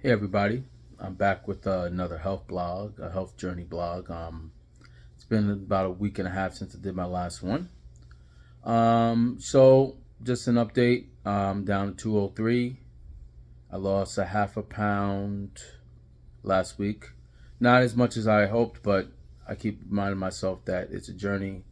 Hey everybody, I'm back with another health blog, a health journey blog. It's been about a week and a half since I did my last one. So just an update. Down to 203. I lost a half a pound last week. Not as much as I hoped, but I keep reminding myself that it's a journey,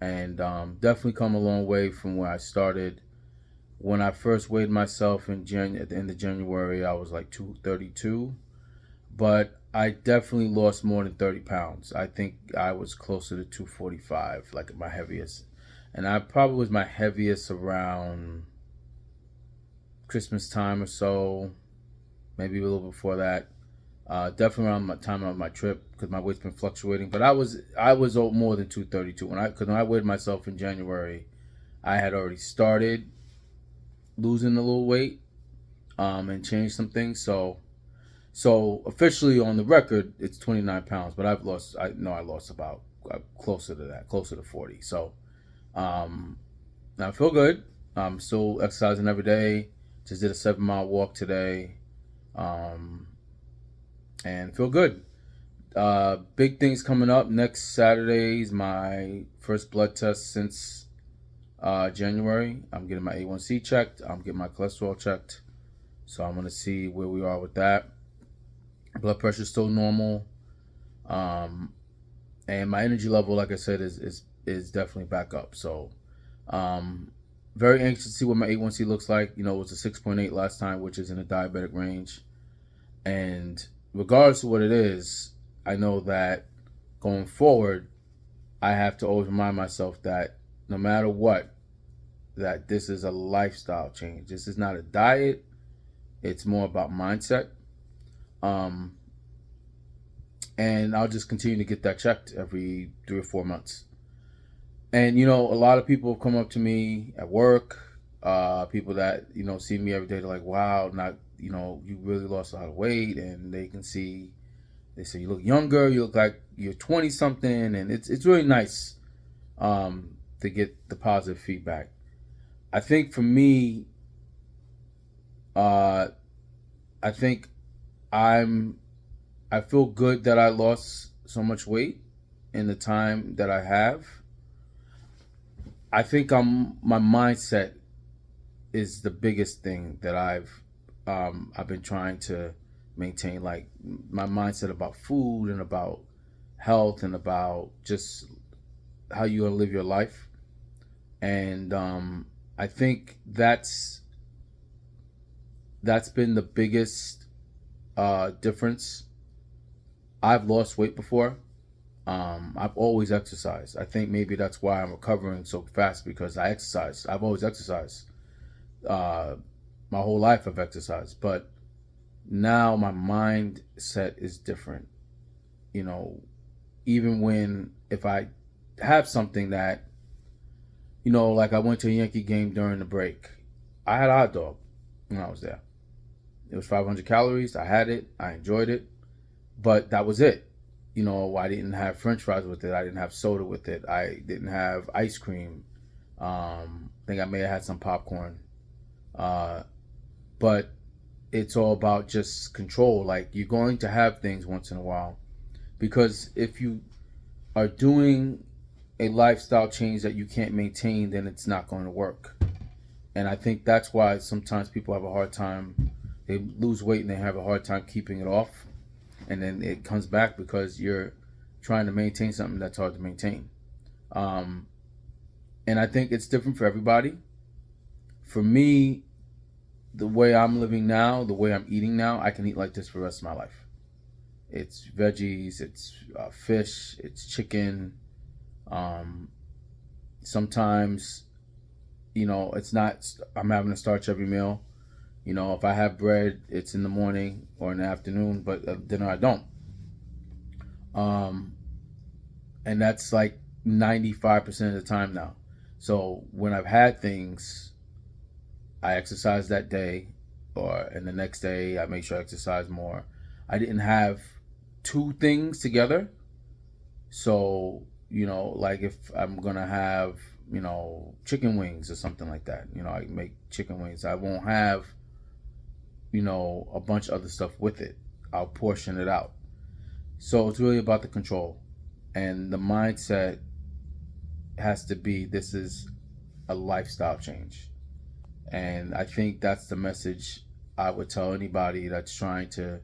and definitely come a long way from where I started. When I first weighed myself at the end of January, I was like 232, but I definitely lost more than 30 pounds. I think I was closer to 245, like my heaviest. And I probably was my heaviest around Christmas time or so, maybe a little before that. Definitely around my time of my trip because my weight's been fluctuating. But I was more than 232 when I weighed myself in January. I had already started losing a little weight and changed some things. So officially on the record, it's 29 pounds, but I lost about closer to that, closer to 40. So um, now I feel good. I'm still exercising every day. Just did a 7 mile walk today, um, and feel good. Big things coming up. Next Saturday is my first blood test since January. I'm getting my A1C checked. I'm getting my cholesterol checked. So I'm gonna see where we are with that. Blood pressure is still normal. Um, and my energy level, like I said, is definitely back up. So, um, very anxious to see what my A1C looks like. You know, it was a 6.8 last time, which is in the diabetic range. And regardless of what it is, I know that going forward, I have to always remind myself that no matter what, that this is a lifestyle change. This is not a diet. It's more about mindset. Um, and I'll just continue to get that checked every 3 or 4 months. And a lot of people come up to me at work, people that see me every day. They're like, "Wow, not you really lost a lot of weight," and they can see. They say you look younger. You look like you're 20 something, and it's really nice to get the positive feedback. I think for me, uh, I think I'm I feel good that I lost so much weight in the time that I have. I think my mindset is the biggest thing that I've been trying to maintain, like my mindset about food and about health and about just how you want to live your life. And I think that's been the biggest difference. I've lost weight before. I've always exercised. I think maybe that's why I'm recovering so fast because I exercise. I've always exercised. Uh, my whole life I've exercised, but now my mindset is different. You know, even when if I have something that like I went to a Yankee game during the break, I had a hot dog when I was there. It was 500 calories. I had it. I enjoyed it, but that was it. I didn't have French fries with it. I didn't have soda with it. I didn't have ice cream. I think I may have had some popcorn. Uh, but it's all about just control. Like you're going to have things once in a while because if you are doing a lifestyle change that you can't maintain, then it's not going to work. And I think that's why sometimes people have a hard time. They lose weight and they have a hard time keeping it off, and then it comes back because you're trying to maintain something that's hard to maintain. Um, and I think it's different for everybody. For me, the way I'm living now, the way I'm eating now, I can eat like this for the rest of my life. It's veggies, it's fish, it's chicken. Um, Sometimes, it's not, I'm having to starch every meal. If I have bread, it's in the morning or in the afternoon, but dinner I don't. Um, and that's like 95% of the time now. So when I've had things, I exercise that day, or and the next day I make sure I exercise more. I didn't have two things together. So, like if I'm gonna have, chicken wings or something like that, I make chicken wings. I won't have a bunch of other stuff with it. I'll portion it out. So it's really about the control. And the mindset has to be, this is a lifestyle change. And I think that's the message I would tell anybody that's trying to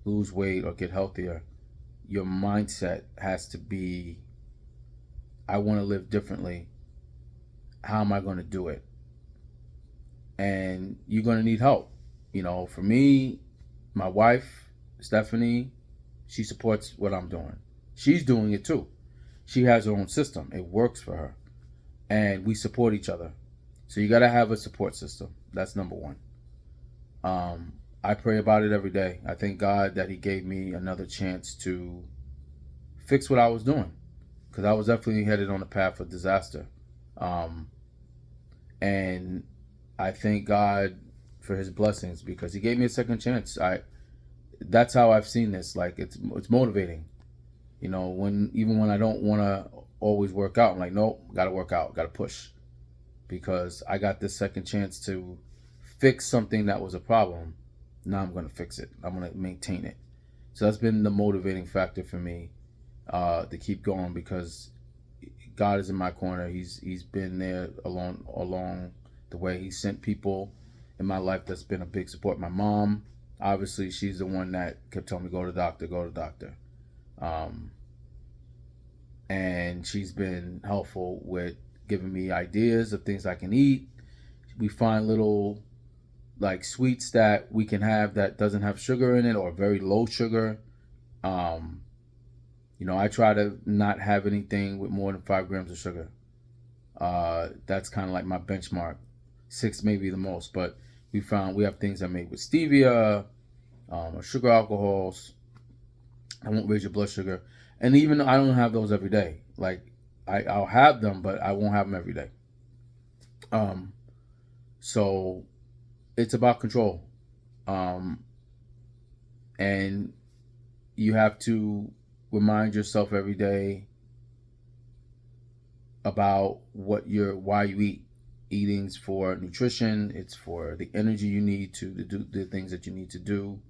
lose weight or get healthier. Your mindset has to be, I want to live differently. How am I going to do it? And you're going to need help. For me, my wife, Stephanie, she supports what I'm doing. She's doing it too. She has her own system. It works for her. And we support each other. So you got to have a support system. That's number one. I pray about it every day. I thank God that he gave me another chance to fix what I was doing, because I was definitely headed on a path of disaster. And I thank God for his blessings, because he gave me a second chance. That's how I've seen this. Like, it's motivating. Even when I don't want to always work out, I'm like, nope, gotta work out, gotta push, because I got this second chance to fix something that was a problem. Now I'm gonna fix it. I'm gonna maintain it. So that's been the motivating factor for me, to keep going, because God is in my corner. He's been there along the way. He sent people in my life that's been a big support. My mom, obviously, she's the one that kept telling me, go to the doctor, go to the doctor. And she's been helpful with giving me ideas of things I can eat. We find little sweets that we can have that doesn't have sugar in it, or very low sugar. I try to not have anything with more than 5 grams of sugar. That's kind of like my benchmark. 6 maybe the most, but we have things that are made with stevia, or sugar alcohols. I won't raise your blood sugar. And even though I don't have those every day, I'll have them, but I won't have them every day. So it's about control. And you have to remind yourself every day about why you eat. Eating's for nutrition. It's for the energy you need to do the things that you need to do.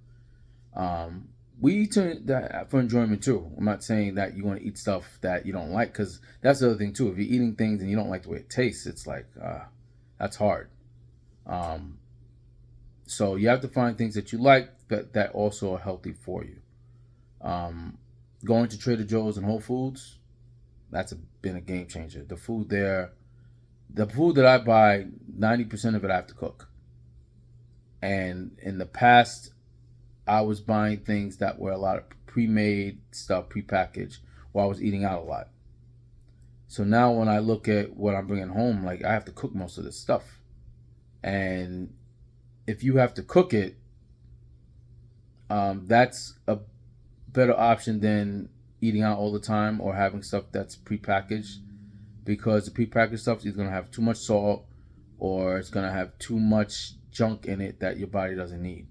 We eat for enjoyment too. I'm not saying that you want to eat stuff that you don't like, because that's the other thing too. If you're eating things and you don't like the way it tastes, it's like, that's hard. So you have to find things that you like, but that also are healthy for you. Going to Trader Joe's and Whole Foods, that's been a game changer. The food there, the food that I buy, 90% of it I have to cook. And in the past, I was buying things that were a lot of pre-made stuff, pre-packaged, while I was eating out a lot. So now when I look at what I'm bringing home, I have to cook most of this stuff. And if you have to cook it, that's a better option than eating out all the time or having stuff that's pre-packaged, because the pre-packaged stuff is going to have too much salt, or it's going to have too much junk in it that your body doesn't need.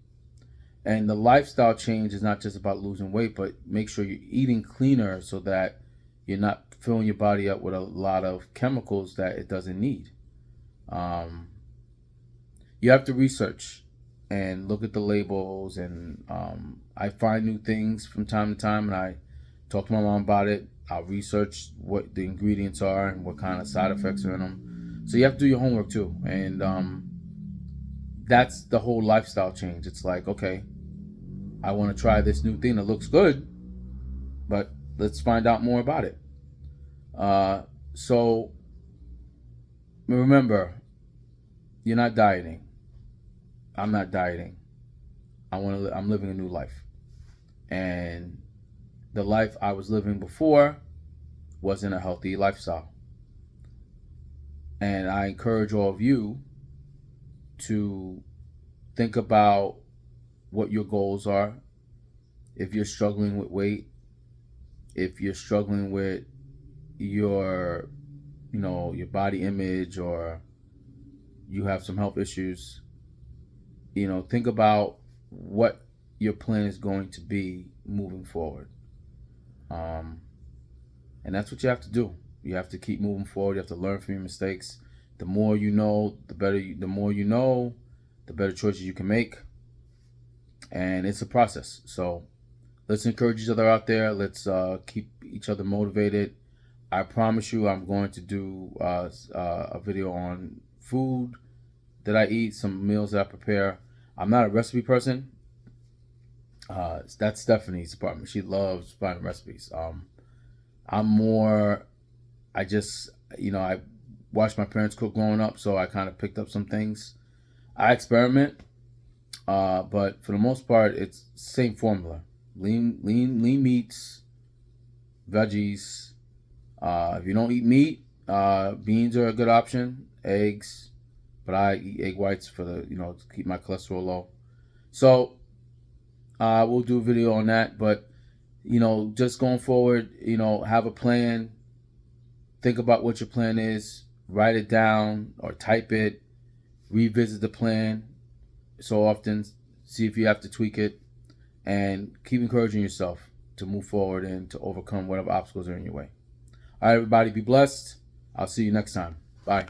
And the lifestyle change is not just about losing weight, but make sure you're eating cleaner so that you're not filling your body up with a lot of chemicals that it doesn't need. You have to research and look at the labels, and I find new things from time to time, and I talk to my mom about it. I'll research what the ingredients are and what kind of side effects are in them. So you have to do your homework too, and that's the whole lifestyle change. It's like, okay, I want to try this new thing that looks good, but let's find out more about it. So remember, you're not dieting. I'm not dieting. I'm living a new life. And the life I was living before wasn't a healthy lifestyle. And I encourage all of you to think about what your goals are. If you're struggling with weight, if you're struggling with your body image, or you have some health issues, think about what your plan is going to be moving forward. And that's what you have to do. You have to keep moving forward. You have to learn from your mistakes. The more you know, the better. The more you know, the better choices you can make. and it's a process. So let's encourage each other out there. Let's keep each other motivated. I promise you, I'm going to do a video on food that I eat, some meals that I prepare. I'm not a recipe person. That's Stephanie's department. She loves finding recipes. I'm more, I just, I watched my parents cook growing up, so I kind of picked up some things. I experiment, but for the most part, it's same formula. Lean meats, veggies. If you don't eat meat, beans are a good option. Eggs, but I eat egg whites for the, to keep my cholesterol low. So we'll do a video on that. But just going forward, have a plan. Think about what your plan is. Write it down or type it. Revisit the plan so often. See if you have to tweak it, and keep encouraging yourself to move forward and to overcome whatever obstacles are in your way. All right, everybody, be blessed. I'll see you next time. Bye.